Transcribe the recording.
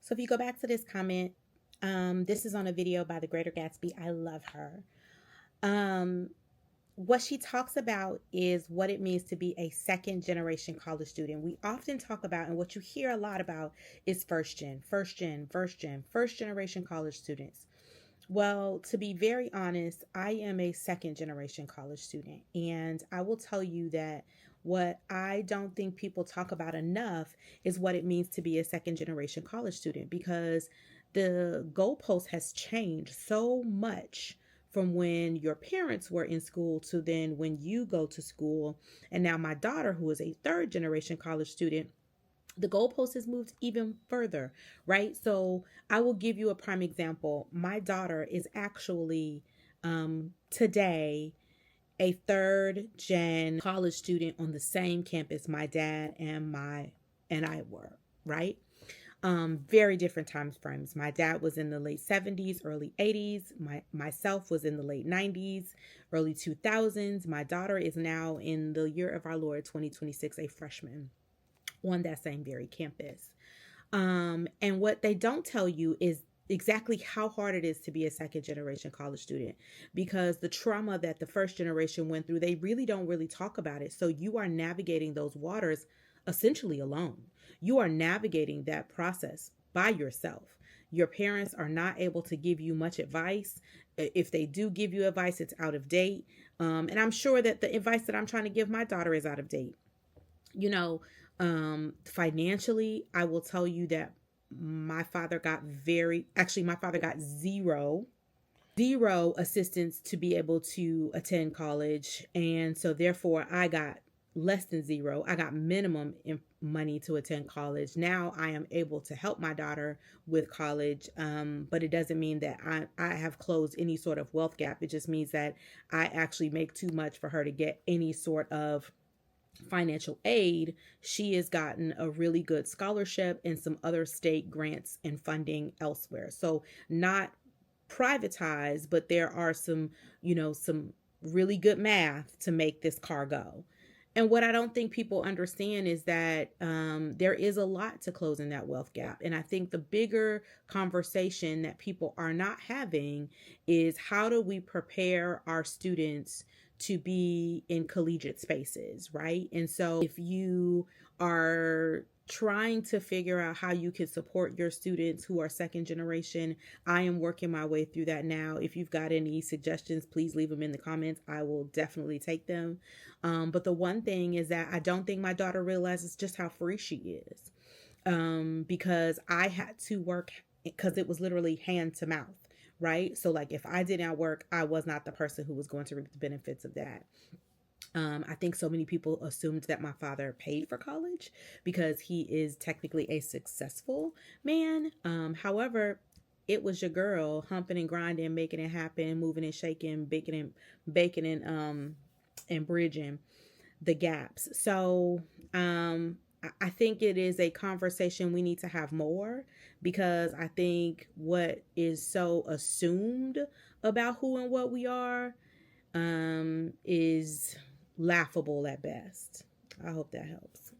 So if you go back to this comment, this is on a video by the Greater Gatsby. I love her. Um, what she talks about is what it means to be a second generation college student. We often talk about, and what you hear a lot about is first generation college students. Well, to be very honest, I am a second generation college student, and I will tell you that what I don't think people talk about enough is what it means to be a second generation college student, because the goalpost has changed so much from when your parents were in school to then when you go to school. And now my daughter, who is a third generation college student, the goalpost has moved even further, right? So I will give you a prime example. My daughter is actually today a third gen college student on the same campus my dad and I were, right? Very different time frames. My dad was in the late 70s, early 80s. Myself was in the late 90s, early 2000s. My daughter is now in the year of our Lord 2026, a freshman on that same very campus. And what they don't tell you is exactly how hard it is to be a second generation college student, because the trauma that the first generation went through, they don't really talk about it. So you are navigating those waters essentially alone. You are navigating that process by yourself. Your parents are not able to give you much advice. If they do give you advice, it's out of date. And I'm sure that the advice that I'm trying to give my daughter is out of date. You know, financially, I will tell you that my father got zero assistance to be able to attend college. And so therefore I got less than zero. I got minimum money to attend college. Now I am able to help my daughter with college, but it doesn't mean that I have closed any sort of wealth gap. It just means that I actually make too much for her to get any sort of financial aid. She has gotten a really good scholarship and some other state grants and funding elsewhere. So not privatized, but there are some really good math to make this car go. And what I don't think people understand is that there is a lot to closing that wealth gap. And I think the bigger conversation that people are not having is, how do we prepare our students to be in collegiate spaces, right? And so if you are trying to figure out how you can support your students who are second generation, I am working my way through that now. If you've got any suggestions, please leave them in the comments. I will definitely take them. But the one thing is that I don't think my daughter realizes just how free she is, because I had to work, because it was literally hand to mouth, right? So like if I did not work, I was not the person who was going to reap the benefits of that. I think so many people assumed that my father paid for college because he is technically a successful man. However, it was your girl humping and grinding, making it happen, moving and shaking, baking and bridging the gaps. So I think it is a conversation we need to have more, because I think what is so assumed about who and what we are is laughable at best. I hope that helps.